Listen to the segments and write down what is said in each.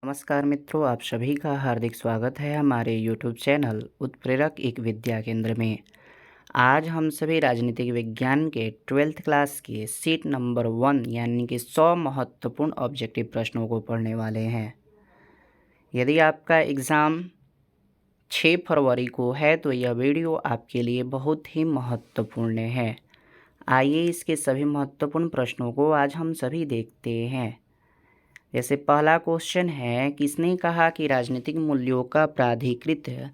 नमस्कार मित्रों, आप सभी का हार्दिक स्वागत है हमारे यूट्यूब चैनल उत्प्रेरक एक विद्या केंद्र में। आज हम सभी राजनीतिक विज्ञान के 12th क्लास के सीट नंबर 1 यानी कि 100 महत्वपूर्ण ऑब्जेक्टिव प्रश्नों को पढ़ने वाले हैं। यदि आपका एग्ज़ाम 6 फरवरी को है तो यह वीडियो आपके लिए बहुत ही महत्वपूर्ण है। आइए इसके सभी महत्वपूर्ण प्रश्नों को आज हम सभी देखते हैं। जैसे पहला क्वेश्चन है, किसने कहा कि राजनीतिक मूल्यों का प्राधिकृत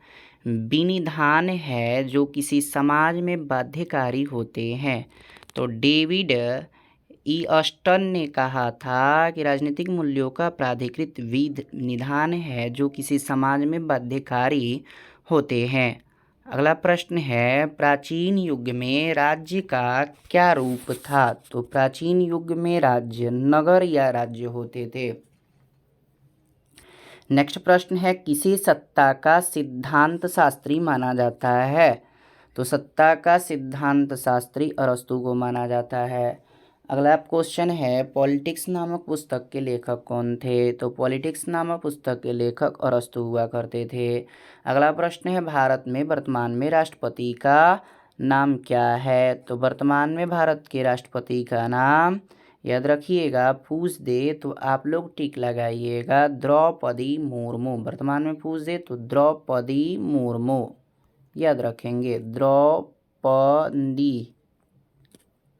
विनिधान है जो किसी समाज में बाध्यकारी होते हैं? तो डेविड ईस्टन ने कहा था कि राजनीतिक मूल्यों का प्राधिकृत विनिधान है जो किसी समाज में बाध्यकारी होते हैं। अगला प्रश्न है, प्राचीन युग में राज्य का क्या रूप था? तो प्राचीन युग में राज्य नगर या राज्य होते थे। नेक्स्ट प्रश्न है, किसे सत्ता का सिद्धांत शास्त्री माना जाता है? तो सत्ता का सिद्धांत शास्त्री अरस्तु को माना जाता है। अगला क्वेश्चन है, पॉलिटिक्स नामक पुस्तक के लेखक कौन थे? तो पॉलिटिक्स नामक पुस्तक के लेखक अरस्तु हुआ करते थे। अगला प्रश्न है, भारत में वर्तमान में राष्ट्रपति का नाम क्या है? तो वर्तमान में भारत के राष्ट्रपति का नाम, याद रखिएगा, पूछ दे तो आप लोग टिक लगाइएगा, द्रौपदी मुर्मू। वर्तमान में पूछ दे तो द्रौपदी मुर्मू याद रखेंगे,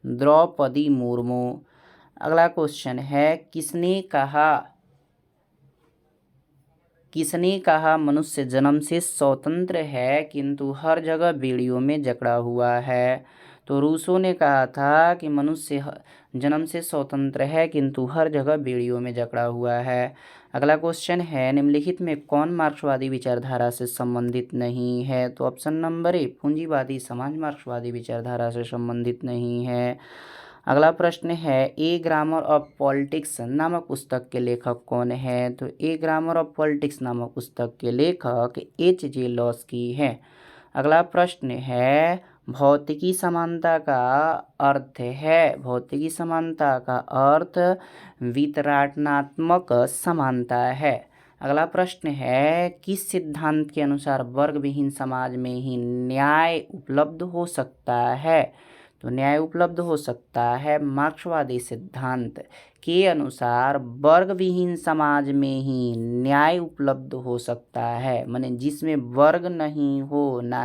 द्रौपदी मुर्मू। अगला क्वेश्चन है, किसने कहा मनुष्य जन्म से स्वतंत्र है किंतु हर जगह बेड़ियों में जकड़ा हुआ है? तो रूसो ने कहा था कि मनुष्य जन्म से स्वतंत्र है किंतु हर जगह बेड़ियों में जकड़ा हुआ है। अगला क्वेश्चन है, निम्नलिखित में कौन मार्क्सवादी विचारधारा से संबंधित नहीं है? तो ऑप्शन नंबर ए, पूंजीवादी समाज मार्क्सवादी विचारधारा से संबंधित नहीं है। अगला प्रश्न है, ए ग्रामर ऑफ पॉलिटिक्स नामक पुस्तक के लेखक कौन है? तो ए ग्रामर ऑफ पॉलिटिक्स नामक पुस्तक के लेखक H.J. लॉस्की हैं। अगला प्रश्न है, भौतिकी समानता का अर्थ वितरणात्मक समानता है। अगला प्रश्न है, किस सिद्धांत के अनुसार वर्ग विहीन समाज में ही न्याय उपलब्ध हो सकता है? तो न्याय उपलब्ध हो सकता है मार्क्सवादी सिद्धांत के अनुसार वर्ग विहीन समाज में ही न्याय उपलब्ध हो सकता है, माने जिसमें वर्ग नहीं हो, ना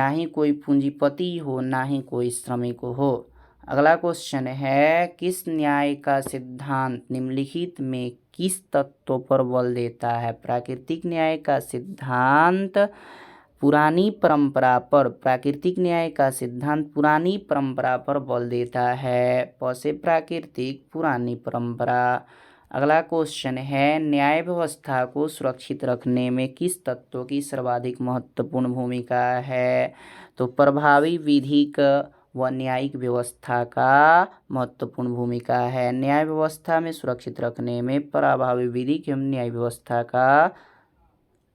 ही कोई पूंजीपति हो, ना ही कोई श्रमिक हो। अगला क्वेश्चन है, किस न्याय का सिद्धांत निम्नलिखित में किस तत्व पर बल देता है? प्राकृतिक न्याय का सिद्धांत पुरानी परंपरा पर, प्राकृतिक न्याय का सिद्धांत पुरानी परंपरा पर बल देता है। पसे प्राकृतिक, पुरानी परंपरा। अगला क्वेश्चन है, न्याय व्यवस्था को सुरक्षित रखने में किस तत्व की सर्वाधिक महत्वपूर्ण भूमिका है? तो प्रभावी विधिक व न्यायिक व्यवस्था का महत्वपूर्ण भूमिका है। न्याय व्यवस्था में सुरक्षित रखने में प्रभावी विधिक एवं न्याय व्यवस्था का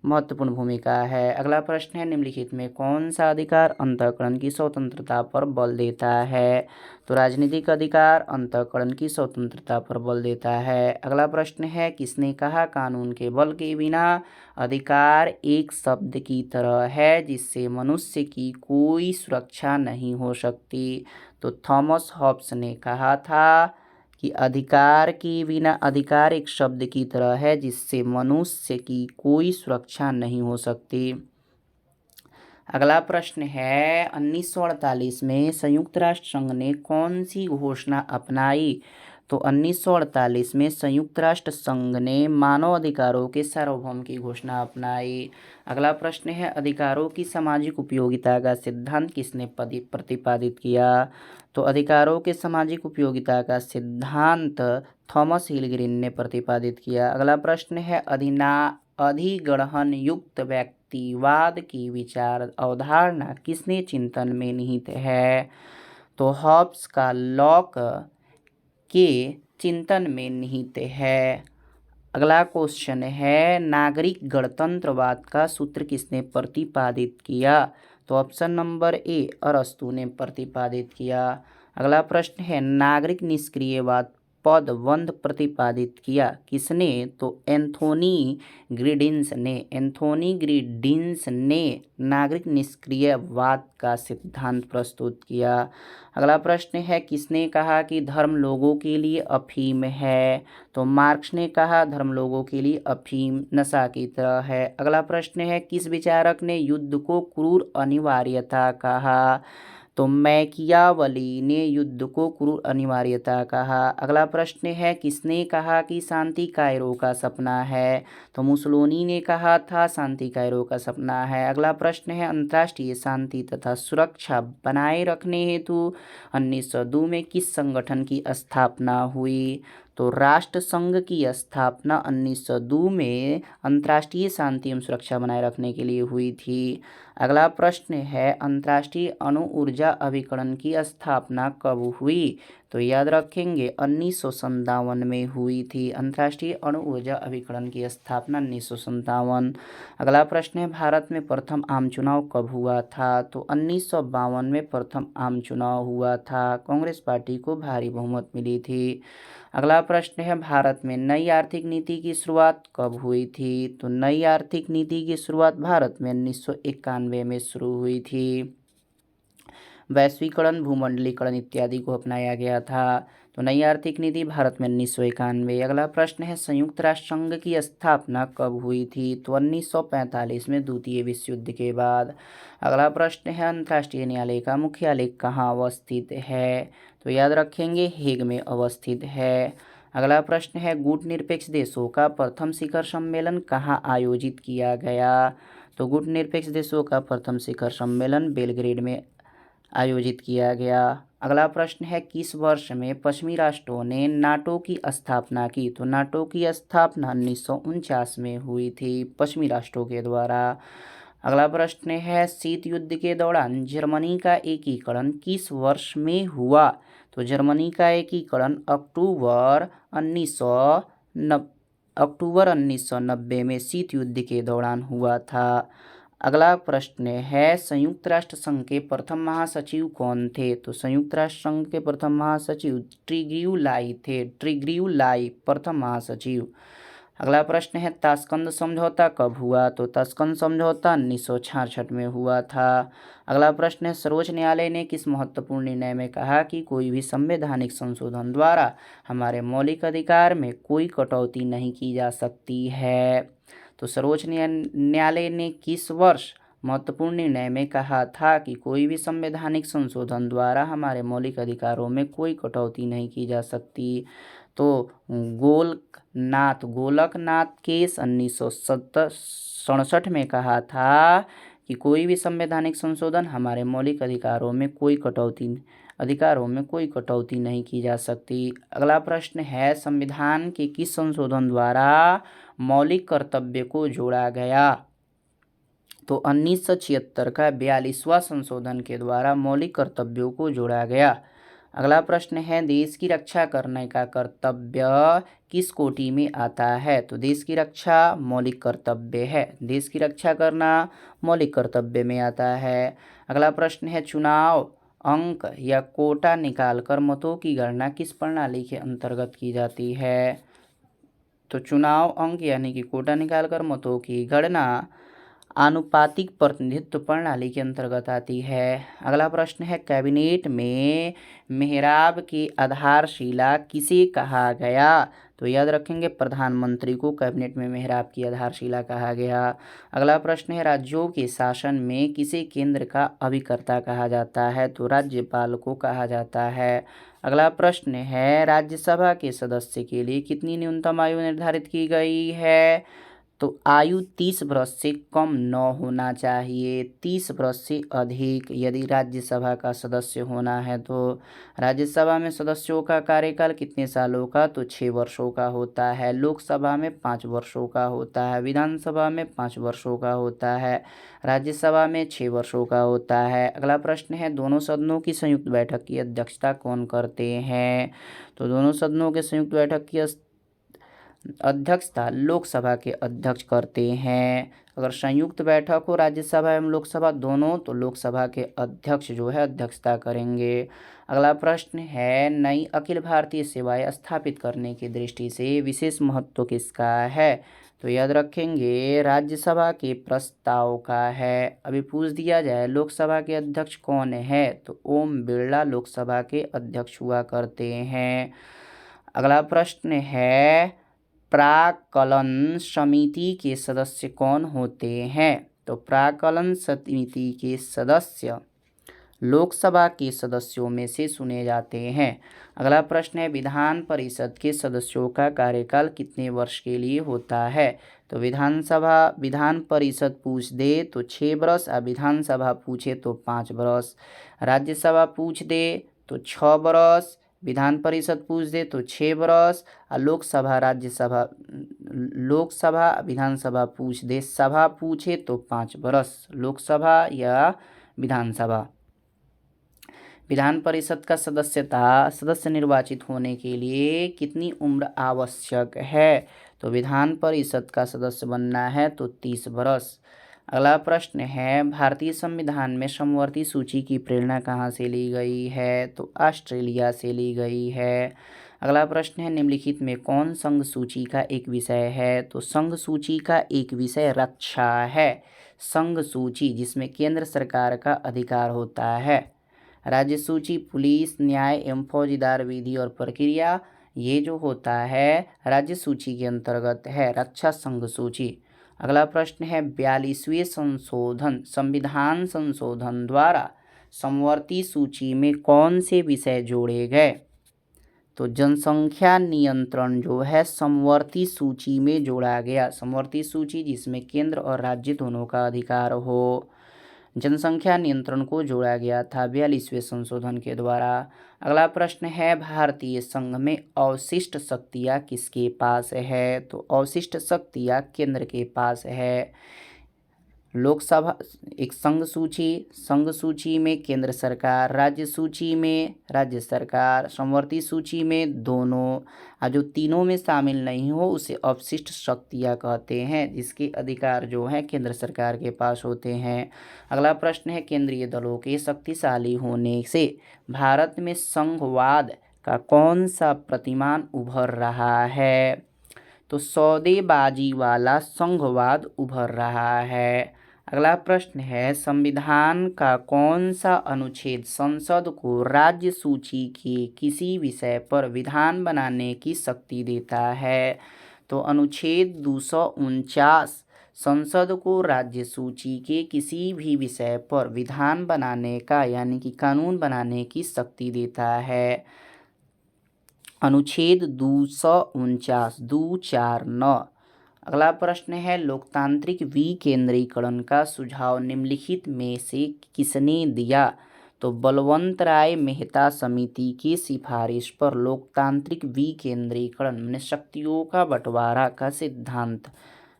महत्वपूर्ण भूमिका है। अगला प्रश्न है, निम्नलिखित में कौन सा अधिकार अंतःकरण की स्वतंत्रता पर बल देता है? तो राजनीतिक अधिकार अंतःकरण की स्वतंत्रता पर बल देता है। अगला प्रश्न है, किसने कहा कानून के बल के बिना अधिकार एक शब्द की तरह है जिससे मनुष्य की कोई सुरक्षा नहीं हो सकती? तो थॉमस हॉब्स ने कहा था कि अधिकार के बिना अधिकार एक शब्द की तरह है जिससे मनुष्य की कोई सुरक्षा नहीं हो सकती। अगला प्रश्न है, 1948 में संयुक्त राष्ट्र संघ ने कौन सी घोषणा अपनाई? तो 1948 में संयुक्त राष्ट्र संघ ने मानव अधिकारों के सार्वभौम की घोषणा अपनाई। अगला प्रश्न है, अधिकारों की सामाजिक उपयोगिता का सिद्धांत किसने प्रतिपादित किया? तो अधिकारों के सामाजिक उपयोगिता का सिद्धांत थॉमस हिलग्रीन ने प्रतिपादित किया। अगला प्रश्न है, अधिग्रहण युक्त व्यक्तिवाद की विचार अवधारणा किसने चिंतन में निहित है? तो हॉब्स का लॉक के चिंतन में निहित है। अगला क्वेश्चन है, नागरिक गणतंत्रवाद का सूत्र किसने प्रतिपादित किया? तो ऑप्शन नंबर ए, अरस्तु ने प्रतिपादित किया। अगला प्रश्न है, नागरिक निष्क्रियवाद पदबंध प्रतिपादित किया? किसने? तो एंथोनी ग्रिडिंस ने। एंथोनी ग्रिडिंस ने नागरिक निष्क्रियवाद का सिद्धांत प्रस्तुत किया। अगला प्रश्न है, किसने कहा कि धर्म लोगों के लिए अफीम है? तो मार्क्स ने कहा धर्म लोगों के लिए अफीम नशा की तरह है। अगला प्रश्न है, किस विचारक ने युद्ध को क्रूर अनिवार्यता कहा? तो मैकियावली ने युद्ध को क्रूर अनिवार्यता कहा। अगला प्रश्न है, किसने कहा कि शांति कायरो का सपना है? तो मुसोलिनी ने कहा था शांति कायरो का सपना है। अगला प्रश्न है, अंतर्राष्ट्रीय शांति तथा सुरक्षा बनाए रखने हेतु 1902 में किस संगठन की स्थापना हुई? तो राष्ट्र संघ की स्थापना 1902 में अंतर्राष्ट्रीय शांति एवं सुरक्षा बनाए रखने के लिए हुई थी। अगला प्रश्न है, अंतर्राष्ट्रीय अणु ऊर्जा अभिकरण की स्थापना कब हुई? तो याद रखेंगे 1957 में हुई थी। अंतर्राष्ट्रीय अणु ऊर्जा अभिकरण की स्थापना 1957। अगला प्रश्न है, भारत में प्रथम आम चुनाव कब हुआ था? तो 1952 में प्रथम आम चुनाव हुआ था। कांग्रेस पार्टी को भारी बहुमत मिली थी। अगला प्रश्न है, भारत में नई आर्थिक नीति की शुरुआत कब हुई थी? तो नई आर्थिक नीति की शुरुआत भारत में 1991 में शुरू हुई थी। वैश्वीकरण, भूमंडलीकरण इत्यादि को अपनाया गया था। तो नई आर्थिक नीति भारत में 1991। अगला प्रश्न है, संयुक्त राष्ट्र संघ की स्थापना कब हुई थी? तो 1945 में द्वितीय विश्व युद्ध के बाद। अगला प्रश्न है, अंतर्राष्ट्रीय न्यायालय का मुख्यालय कहाँ अवस्थित है? तो याद रखेंगे हेग में अवस्थित है। अगला प्रश्न है, गुटनिरपेक्ष देशों का प्रथम शिखर सम्मेलन कहाँ आयोजित किया गया? तो गुटनिरपेक्ष देशों का प्रथम शिखर सम्मेलन बेलग्रेड में आयोजित किया गया। अगला प्रश्न है, किस वर्ष में पश्चिमी राष्ट्रों ने नाटो की स्थापना की? तो नाटो की स्थापना 1949 में हुई थी पश्चिमी राष्ट्रों के द्वारा। अगला प्रश्न है, शीत युद्ध के दौरान जर्मनी का एकीकरण किस वर्ष में हुआ? तो जर्मनी का एकीकरण अक्टूबर 1990 में शीत युद्ध के दौरान हुआ था। अगला प्रश्न है, संयुक्त राष्ट्र संघ के प्रथम महासचिव कौन थे? तो संयुक्त राष्ट्र संघ के प्रथम महासचिव ट्रिग्यू लाई थे। ट्रिग्यू लाई प्रथम महासचिव। अगला प्रश्न है, ताशकंद समझौता कब हुआ? तो ताशकंद समझौता 1966 में हुआ था। अगला प्रश्न है, सर्वोच्च न्यायालय ने किस महत्वपूर्ण निर्णय में कहा कि कोई भी संवैधानिक संशोधन द्वारा हमारे मौलिक अधिकार में कोई कटौती नहीं की जा सकती है? तो सर्वोच्च न्यायालय ने किस वर्ष महत्वपूर्ण निर्णय में कहा था कि कोई भी संवैधानिक संशोधन द्वारा हमारे मौलिक अधिकारों में कोई कटौती नहीं की जा सकती? तो गोलकनाथ केस 1967 में कहा था कि कोई भी संवैधानिक संशोधन हमारे मौलिक अधिकारों में कोई कटौती नहीं की जा सकती। अगला प्रश्न है, संविधान के किस संशोधन द्वारा मौलिक कर्तव्य को जोड़ा गया? तो 1976 का 42वां संशोधन के द्वारा मौलिक कर्तव्यों को जोड़ा गया। अगला प्रश्न है, देश की रक्षा करने का कर्तव्य किस कोटि में आता है? तो देश की रक्षा मौलिक कर्तव्य है। देश की रक्षा करना मौलिक कर्तव्य में आता है। अगला प्रश्न है, चुनाव अंक या कोटा निकालकर मतों की गणना किस प्रणाली के अंतर्गत की जाती है? तो चुनाव अंक यानी कि कोटा निकालकर मतों की गणना आनुपातिक प्रतिनिधित्व प्रणाली के अंतर्गत आती है। अगला प्रश्न है, कैबिनेट में मेहराब की आधारशिला किसे कहा गया? तो याद रखेंगे प्रधानमंत्री को कैबिनेट में मेहराब की आधारशिला कहा गया। अगला प्रश्न है, राज्यों के शासन में किसे केंद्र का अभिकर्ता कहा जाता है? तो राज्यपाल को कहा जाता है। अगला प्रश्न है, राज्यसभा के सदस्य के लिए कितनी न्यूनतम आयु निर्धारित की गई है? तो आयु 30 वर्ष से कम न होना चाहिए, 30 वर्ष से अधिक यदि राज्यसभा का सदस्य होना है। तो राज्यसभा में सदस्यों का कार्यकाल कितने सालों का? तो 6 वर्षों का होता है। लोकसभा में 5 वर्षों का होता है। विधानसभा में 5 वर्षों का होता है। राज्यसभा में 6 वर्षों का होता है। अगला प्रश्न है, दोनों सदनों की संयुक्त बैठक की अध्यक्षता कौन करते हैं? तो दोनों सदनों के संयुक्त बैठक की अध्यक्षता लोकसभा के अध्यक्ष करते हैं। अगर संयुक्त बैठक हो राज्यसभा एवं लोकसभा दोनों, तो लोकसभा के अध्यक्ष जो है अध्यक्षता करेंगे। अगला प्रश्न है, नई अखिल भारतीय सेवाएं स्थापित करने की दृष्टि से विशेष महत्व किसका है? तो याद रखेंगे राज्यसभा के प्रस्ताव का है। अभी पूछ दिया जाए लोकसभा के अध्यक्ष कौन है, तो ओम बिरला लोकसभा के अध्यक्ष हुआ करते हैं। अगला प्रश्न है, प्राक्कलन समिति के सदस्य कौन होते हैं? तो प्राक्कलन समिति के सदस्य लोकसभा के सदस्यों में से चुने जाते हैं। अगला प्रश्न है, विधान परिषद के सदस्यों का कार्यकाल कितने वर्ष के लिए होता है? तो विधान परिषद पूछ दे तो 6 वर्ष, और विधानसभा पूछे तो 5 वर्ष। राज्यसभा पूछ दे तो 6 वर्ष, विधान परिषद पूछ दे तो 6 वर्ष, और लोकसभा विधानसभा पूछ दे, सभा पूछे तो 5 वर्ष। लोकसभा या विधानसभा। विधान परिषद का सदस्य निर्वाचित होने के लिए कितनी उम्र आवश्यक है? तो विधान परिषद का सदस्य बनना है तो 30 वर्ष। अगला प्रश्न है, भारतीय संविधान में समवर्ती सूची की प्रेरणा कहाँ से ली गई है? तो ऑस्ट्रेलिया से ली गई है। अगला प्रश्न है, निम्नलिखित में कौन संघ सूची का एक विषय है? तो संघ सूची का एक विषय रक्षा है। संघ सूची जिसमें केंद्र सरकार का अधिकार होता है। राज्य सूची पुलिस, न्याय एवं फौजदार विधि और प्रक्रिया, ये जो होता है राज्य सूची के अंतर्गत है। रक्षा संघ सूची। अगला प्रश्न है, 42वें संविधान संशोधन द्वारा समवर्ती सूची में कौन से विषय जोड़े गए? तो जनसंख्या नियंत्रण जो है समवर्ती सूची में जोड़ा गया। समवर्ती सूची जिसमें केंद्र और राज्य दोनों का अधिकार हो, जनसंख्या नियंत्रण को जोड़ा गया था 42वें संशोधन के द्वारा। अगला प्रश्न है, भारतीय संघ में अवशिष्ट शक्तियाँ किसके पास है? तो अवशिष्ट शक्तियाँ केंद्र के पास है। लोकसभा एक संघ सूची में केंद्र सरकार, राज्य सूची में राज्य सरकार, समवर्ती सूची में दोनों, जो तीनों में शामिल नहीं हो उसे अवशिष्ट शक्तियाँ कहते हैं, जिसके अधिकार जो है केंद्र सरकार के पास होते हैं। अगला प्रश्न है, केंद्रीय दलों के शक्तिशाली होने से भारत में संघवाद का कौन सा प्रतिमान उभर रहा है? तो सौदेबाजी वाला संघवाद उभर रहा है। अगला प्रश्न है, संविधान का कौन सा अनुच्छेद संसद को राज्य सूची के किसी विषय पर विधान बनाने की शक्ति देता है? तो अनुच्छेद 249 संसद को राज्य सूची के किसी भी विषय पर विधान बनाने का यानी कि कानून बनाने की शक्ति देता है। अनुच्छेद 249 249। अगला प्रश्न है, लोकतांत्रिक विकेंद्रीकरण का सुझाव निम्नलिखित में से किसने दिया? तो बलवंत राय मेहता समिति की सिफारिश पर लोकतांत्रिक विकेंद्रीकरण में शक्तियों का बंटवारा का सिद्धांत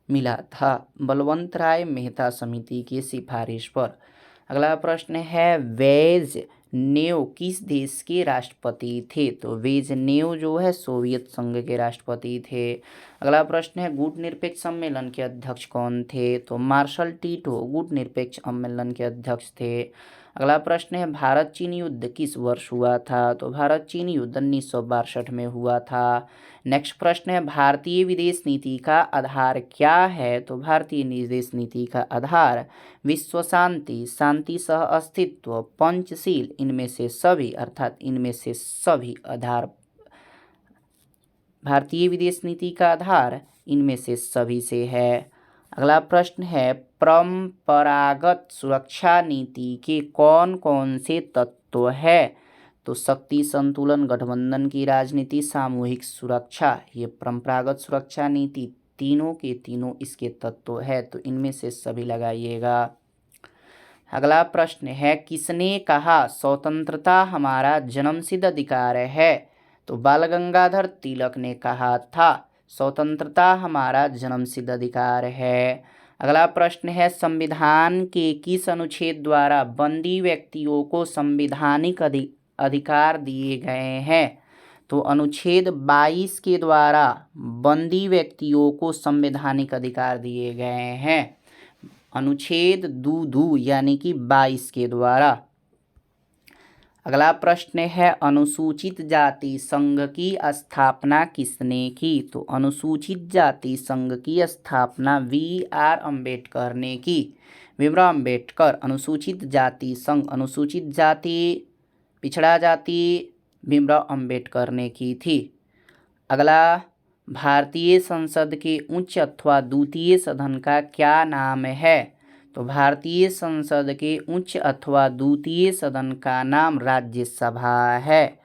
मिला था, बलवंत राय मेहता समिति की सिफारिश पर। अगला प्रश्न है, ब्रेज़नेव किस देश के राष्ट्रपति थे? तो ब्रेज़नेव जो है सोवियत संघ के राष्ट्रपति थे। अगला प्रश्न है, गुटनिरपेक्ष सम्मेलन के अध्यक्ष कौन थे? तो मार्शल टिटो गुटनिरपेक्ष सम्मेलन के अध्यक्ष थे। अगला प्रश्न है, भारत चीन युद्ध किस वर्ष हुआ था? तो भारत चीन युद्ध 1962 में हुआ था। नेक्स्ट प्रश्न है, भारतीय विदेश नीति का आधार क्या है? तो भारतीय विदेश नीति का आधार विश्व शांति, शांति सह अस्तित्व, पंचशील, इनमें से सभी, अर्थात इनमें से सभी आधार। भारतीय विदेश नीति का आधार इनमें से सभी से है। अगला प्रश्न है, परंपरागत सुरक्षा नीति के कौन कौन से तत्व है? तो शक्ति संतुलन, गठबंधन की राजनीति, सामूहिक सुरक्षा, ये परंपरागत सुरक्षा नीति तीनों के तीनों इसके तत्व है, तो इनमें से सभी लगाइएगा। अगला प्रश्न है, किसने कहा स्वतंत्रता हमारा जन्मसिद्ध अधिकार है? तो बाल गंगाधर तिलक ने कहा था स्वतंत्रता हमारा जन्मसिद्ध अधिकार है। अगला प्रश्न है, संविधान के किस अनुच्छेद द्वारा बंदी व्यक्तियों को संवैधानिक अधिकार दिए गए हैं? तो अनुच्छेद 22 के द्वारा बंदी व्यक्तियों को संवैधानिक अधिकार दिए गए हैं। अनुच्छेद 2 यानी कि 22 के द्वारा। अगला प्रश्न है अनुसूचित जाति संघ की स्थापना किसने की? तो अनुसूचित जाति संघ की स्थापना V.R. अम्बेडकर ने की। भीमराव अम्बेडकर अनुसूचित जाति संघ, अनुसूचित जाति, पिछड़ा जाति भीमराव अम्बेडकर ने की थी। अगला, भारतीय संसद के उच्च अथवा द्वितीय सदन का क्या नाम है? तो भारतीय संसद के उच्च अथवा द्वितीय सदन का नाम राज्यसभा है।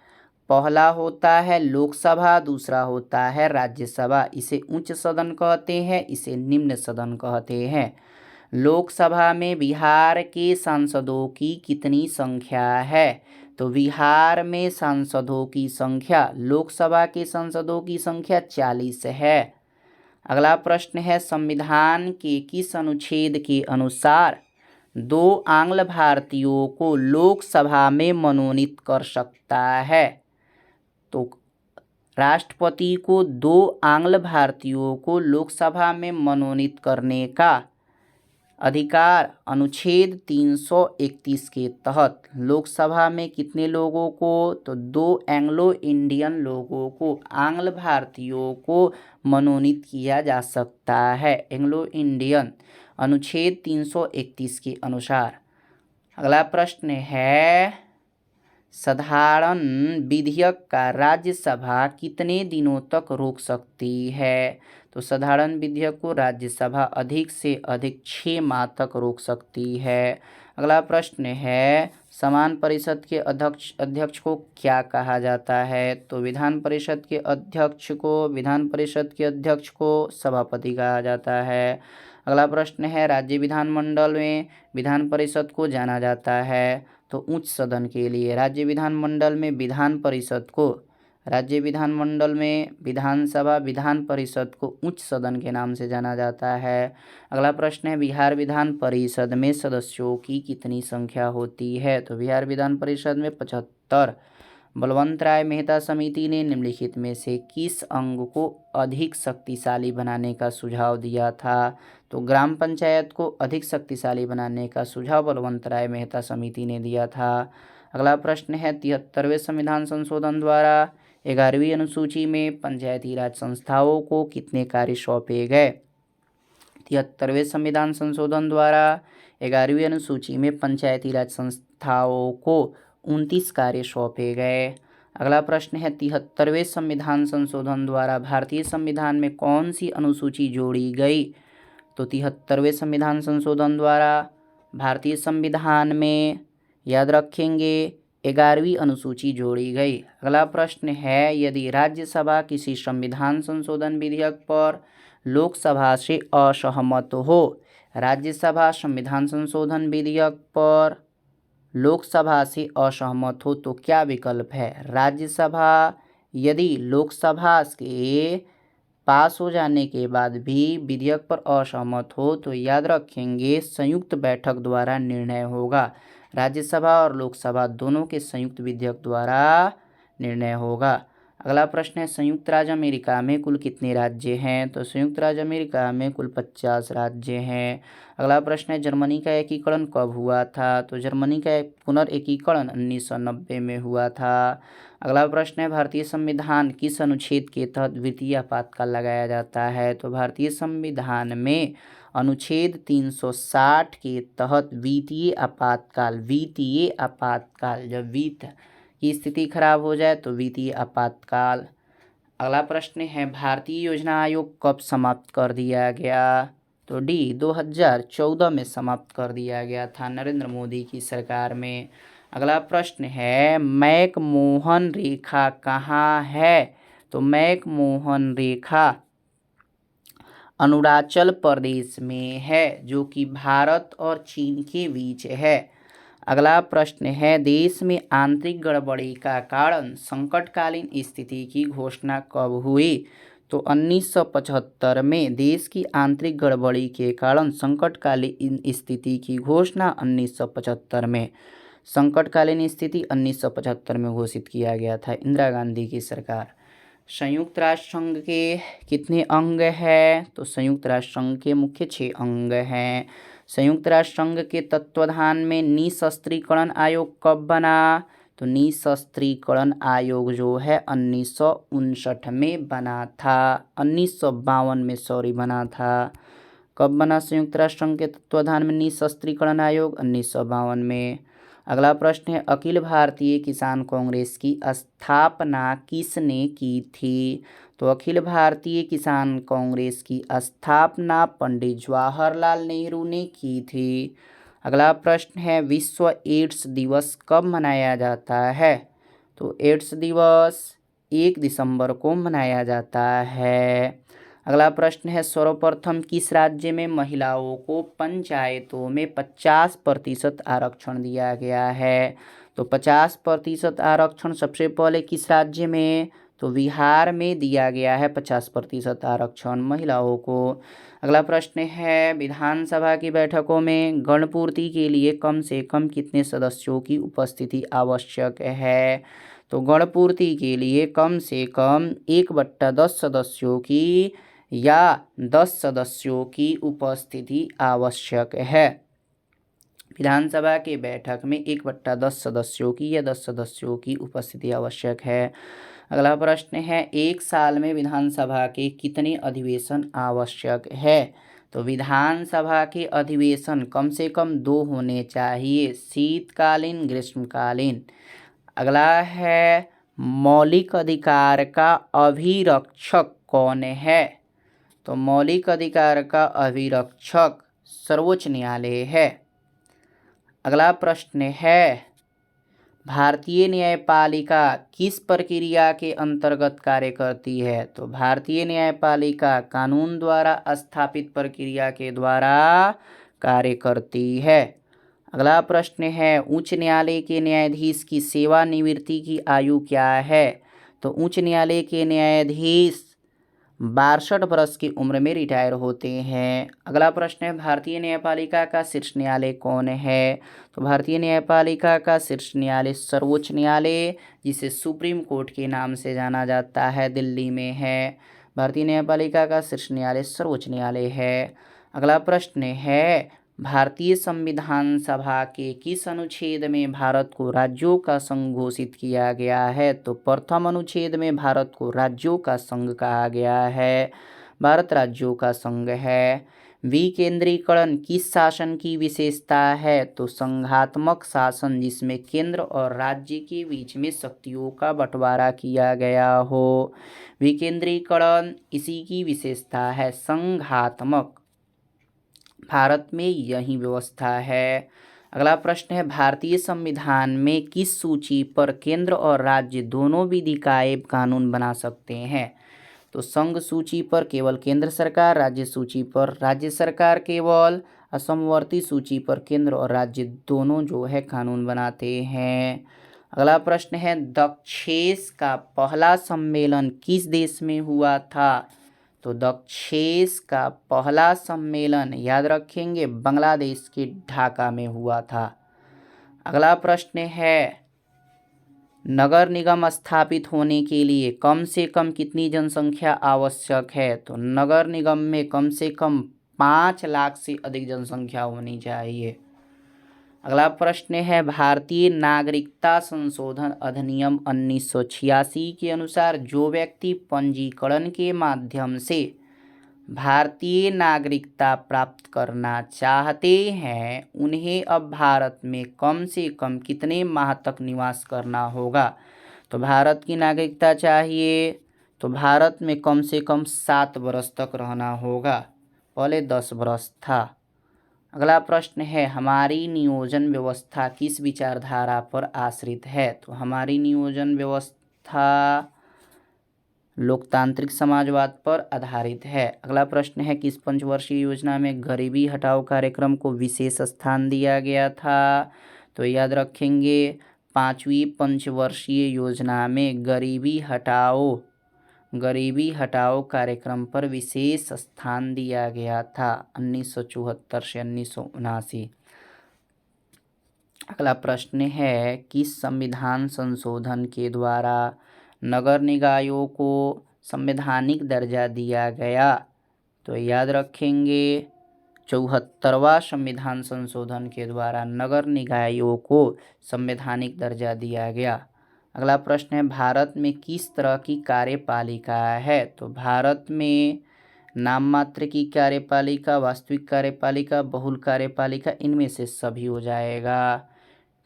पहला होता है लोकसभा, दूसरा होता है राज्यसभा। इसे उच्च सदन कहते हैं, इसे निम्न सदन कहते हैं। लोकसभा में बिहार के सांसदों की कितनी संख्या है? तो बिहार में सांसदों की संख्या, लोकसभा के सांसदों की संख्या 40 है। अगला प्रश्न है संविधान के किस अनुच्छेद के अनुसार 2 आंग्ल भारतीयों को लोकसभा में मनोनीत कर सकता है? तो राष्ट्रपति को 2 आंग्ल भारतीयों को लोकसभा में मनोनीत करने का अधिकार अनुच्छेद 331 के तहत लोकसभा में कितने लोगों को? तो 2 एंग्लो इंडियन लोगों को, आंग्ल भारतीयों को मनोनीत किया जा सकता है, एंग्लो इंडियन, अनुच्छेद 331 के अनुसार। अगला प्रश्न है साधारण विधेयक का राज्यसभा कितने दिनों तक रोक सकती है? तो साधारण विधेयक को राज्यसभा अधिक से अधिक 6 माह तक रोक सकती है। अगला प्रश्न है समान परिषद के अध्यक्ष को क्या कहा जाता है? तो विधान परिषद के अध्यक्ष को सभापति कहा जाता है। अगला प्रश्न है राज्य विधानमंडल में विधान परिषद को जाना जाता है तो उच्च सदन के लिए। राज्य विधानमंडल में विधान परिषद को, राज्य विधानमंडल में विधानसभा, विधान परिषद को उच्च सदन के नाम से जाना जाता है। अगला प्रश्न है बिहार विधान परिषद में सदस्यों की कितनी संख्या होती है? तो बिहार विधान परिषद में 75। बलवंत राय मेहता समिति ने निम्नलिखित में से किस अंग को अधिक शक्तिशाली बनाने का सुझाव दिया था? तो ग्राम पंचायत को अधिक शक्तिशाली बनाने का सुझाव बलवंत राय मेहता समिति ने दिया था। अगला प्रश्न है 73वें संविधान संशोधन द्वारा 11वीं अनुसूची में पंचायती राज संस्थाओं को कितने कार्य सौंपे गए? 73वें संविधान संशोधन द्वारा 11वीं अनुसूची में पंचायती राज संस्थाओं को 29 कार्य सौंपे गए। अगला प्रश्न है 73वें संविधान संशोधन द्वारा भारतीय संविधान में कौन सी अनुसूची जोड़ी गई? तो 73वें संविधान संशोधन द्वारा भारतीय संविधान में, याद रखेंगे, 11वीं अनुसूची जोड़ी गई। अगला प्रश्न है यदि राज्यसभा किसी संविधान संशोधन विधेयक पर लोकसभा से असहमत हो, राज्यसभा संविधान संशोधन विधेयक पर लोकसभा से असहमत हो तो क्या विकल्प है? राज्यसभा यदि लोकसभा के पास हो जाने के बाद भी विधेयक पर असहमत हो तो याद रखेंगे संयुक्त बैठक द्वारा निर्णय होगा। राज्यसभा और लोकसभा दोनों के संयुक्त विधेयक द्वारा निर्णय होगा। अगला प्रश्न है संयुक्त राज्य अमेरिका में कुल कितने राज्य हैं? तो संयुक्त राज्य अमेरिका में कुल 50 राज्य हैं। अगला प्रश्न है जर्मनी का एकीकरण कब हुआ था? तो जर्मनी का पुनर्एकीकरण 1990 में हुआ था। अगला प्रश्न है भारतीय संविधान किस अनुच्छेद के तहत द्वितीय आपातकाल लगाया जाता है? तो भारतीय संविधान में अनुच्छेद 360 के तहत वित्तीय आपातकाल, जब वित्त की स्थिति खराब हो जाए तो वित्तीय आपातकाल। अगला प्रश्न है भारतीय योजना आयोग कब समाप्त कर दिया गया? तो 2014 में समाप्त कर दिया गया था नरेंद्र मोदी की सरकार में। अगला प्रश्न है मैकमोहन रेखा कहाँ है? तो मैकमोहन रेखा अरुणाचल प्रदेश में है जो कि भारत और चीन के बीच है। अगला प्रश्न है देश में आंतरिक गड़बड़ी का कारण संकटकालीन स्थिति की घोषणा कब हुई? तो 1975 में देश की आंतरिक गड़बड़ी के कारण संकटकालीन स्थिति की घोषणा 1975 में, संकटकालीन स्थिति 1975 में घोषित किया गया था इंदिरा गांधी की सरकार। संयुक्त राष्ट्र संघ के कितने अंग हैं? तो संयुक्त राष्ट्र संघ के मुख्य 6 अंग हैं। संयुक्त राष्ट्र संघ के तत्वाधान में निशस्त्रीकरण आयोग कब बना? तो निशस्त्रीकरण आयोग जो है 1959 में बना था, 1952 में सॉरी बना था। कब बना संयुक्त राष्ट्र संघ के तत्वाधान में निशस्त्रीकरण आयोग? 1952 में। अगला प्रश्न है, अखिल भारतीय किसान कांग्रेस की स्थापना किसने की थी? तो अखिल भारतीय किसान कांग्रेस की स्थापना पंडित जवाहरलाल नेहरू ने की थी। अगला प्रश्न है, विश्व एड्स दिवस कब मनाया जाता है? तो एड्स दिवस 1 दिसंबर को मनाया जाता है। अगला प्रश्न है, सर्वप्रथम किस राज्य में महिलाओं को पंचायतों में 50% आरक्षण दिया गया है? तो 50% आरक्षण सबसे पहले किस राज्य में? तो बिहार में दिया गया है 50% आरक्षण महिलाओं को। अगला प्रश्न है, विधानसभा की बैठकों में गणपूर्ति के लिए कम से कम कितने सदस्यों की उपस्थिति आवश्यक है? तो गणपूर्ति के लिए कम से कम 1/10 सदस्यों की या 10 सदस्यों की उपस्थिति आवश्यक है। विधानसभा के बैठक में 1/10 सदस्यों की या 10 सदस्यों की उपस्थिति आवश्यक है। अगला प्रश्न है, एक साल में विधानसभा के कितने अधिवेशन आवश्यक है? तो विधानसभा के अधिवेशन कम से कम 2 होने चाहिए, शीतकालीन, ग्रीष्मकालीन। अगला है, मौलिक अधिकार का अभिरक्षक कौन है? तो मौलिक अधिकार का अभिरक्षक सर्वोच्च न्यायालय है। अगला प्रश्न है, भारतीय न्यायपालिका किस प्रक्रिया के अंतर्गत कार्य करती है? तो भारतीय न्यायपालिका कानून द्वारा स्थापित प्रक्रिया के द्वारा कार्य करती है। अगला प्रश्न है, उच्च न्यायालय के न्यायाधीश की सेवानिवृत्ति की आयु क्या है? तो उच्च न्यायालय के न्यायाधीश 62 वर्ष की उम्र में रिटायर होते हैं। अगला प्रश्न है, भारतीय न्यायपालिका का शीर्ष न्यायालय कौन है? तो भारतीय न्यायपालिका का शीर्ष न्यायालय सर्वोच्च न्यायालय, जिसे सुप्रीम कोर्ट के नाम से जाना जाता है, दिल्ली में है। भारतीय न्यायपालिका का शीर्ष न्यायालय सर्वोच्च न्यायालय है। अगला प्रश्न है, भारतीय संविधान सभा के किस अनुच्छेद में भारत को राज्यों का संघ घोषित किया गया है? तो प्रथम अनुच्छेद में भारत को राज्यों का संघ कहा गया है। भारत राज्यों का संघ है। विकेंद्रीकरण किस शासन की विशेषता है? तो संघात्मक शासन, जिसमें केंद्र और राज्य के बीच में शक्तियों का बंटवारा किया गया हो। विकेंद्रीकरण इसी की विशेषता है, संघात्मक। भारत में यही व्यवस्था है। अगला प्रश्न है, भारतीय संविधान में किस सूची पर केंद्र और राज्य दोनों विधिकाय कानून बना सकते हैं? तो संघ सूची पर केवल केंद्र सरकार, राज्य सूची पर राज्य सरकार केवल, असमवर्ती सूची पर केंद्र और राज्य दोनों जो है कानून बनाते हैं। अगला प्रश्न है, दक्षेस का पहला सम्मेलन किस देश में हुआ था? तो दक्षेस का पहला सम्मेलन याद रखेंगे बांग्लादेश के ढाका में हुआ था। अगला प्रश्न है, नगर निगम स्थापित होने के लिए कम से कम कितनी जनसंख्या आवश्यक है? तो नगर निगम में कम से कम 5 लाख से अधिक जनसंख्या होनी चाहिए। अगला प्रश्न है, भारतीय नागरिकता संशोधन अधिनियम 1986 के अनुसार जो व्यक्ति पंजीकरण के माध्यम से भारतीय नागरिकता प्राप्त करना चाहते हैं, उन्हें अब भारत में कम से कम कितने माह तक निवास करना होगा? तो भारत की नागरिकता चाहिए तो भारत में कम से कम 7 वर्ष तक रहना होगा, पहले 10 वर्ष था। अगला प्रश्न है, हमारी नियोजन व्यवस्था किस विचारधारा पर आश्रित है? तो हमारी नियोजन व्यवस्था लोकतांत्रिक समाजवाद पर आधारित है। अगला प्रश्न है, किस पंचवर्षीय योजना में गरीबी हटाओ कार्यक्रम को विशेष स्थान दिया गया था? तो याद रखेंगे 5वीं पंचवर्षीय योजना में गरीबी हटाओ कार्यक्रम पर विशेष स्थान दिया गया था 1974 से 1979। अगला प्रश्न है, किस संविधान संशोधन के द्वारा नगर निकायों को संवैधानिक दर्जा दिया गया? तो याद रखेंगे 74वां संविधान संशोधन के द्वारा नगर निकायों को संवैधानिक दर्जा दिया गया। अगला प्रश्न है, भारत में किस तरह की कार्यपालिका है? तो भारत में नाम मात्र की कार्यपालिका, वास्तविक कार्यपालिका, बहुल कार्यपालिका, इनमें से सभी हो जाएगा।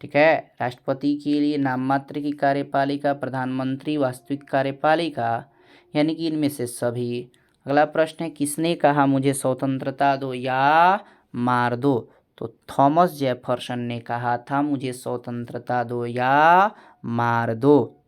ठीक है, राष्ट्रपति के लिए नाम मात्र की कार्यपालिका, प्रधानमंत्री वास्तविक कार्यपालिका, यानी कि इनमें से सभी। अगला प्रश्न है, किसने कहा मुझे स्वतंत्रता दो या मार दो? तो थॉमस जेफरसन ने कहा था मुझे स्वतंत्रता दो या मार दो।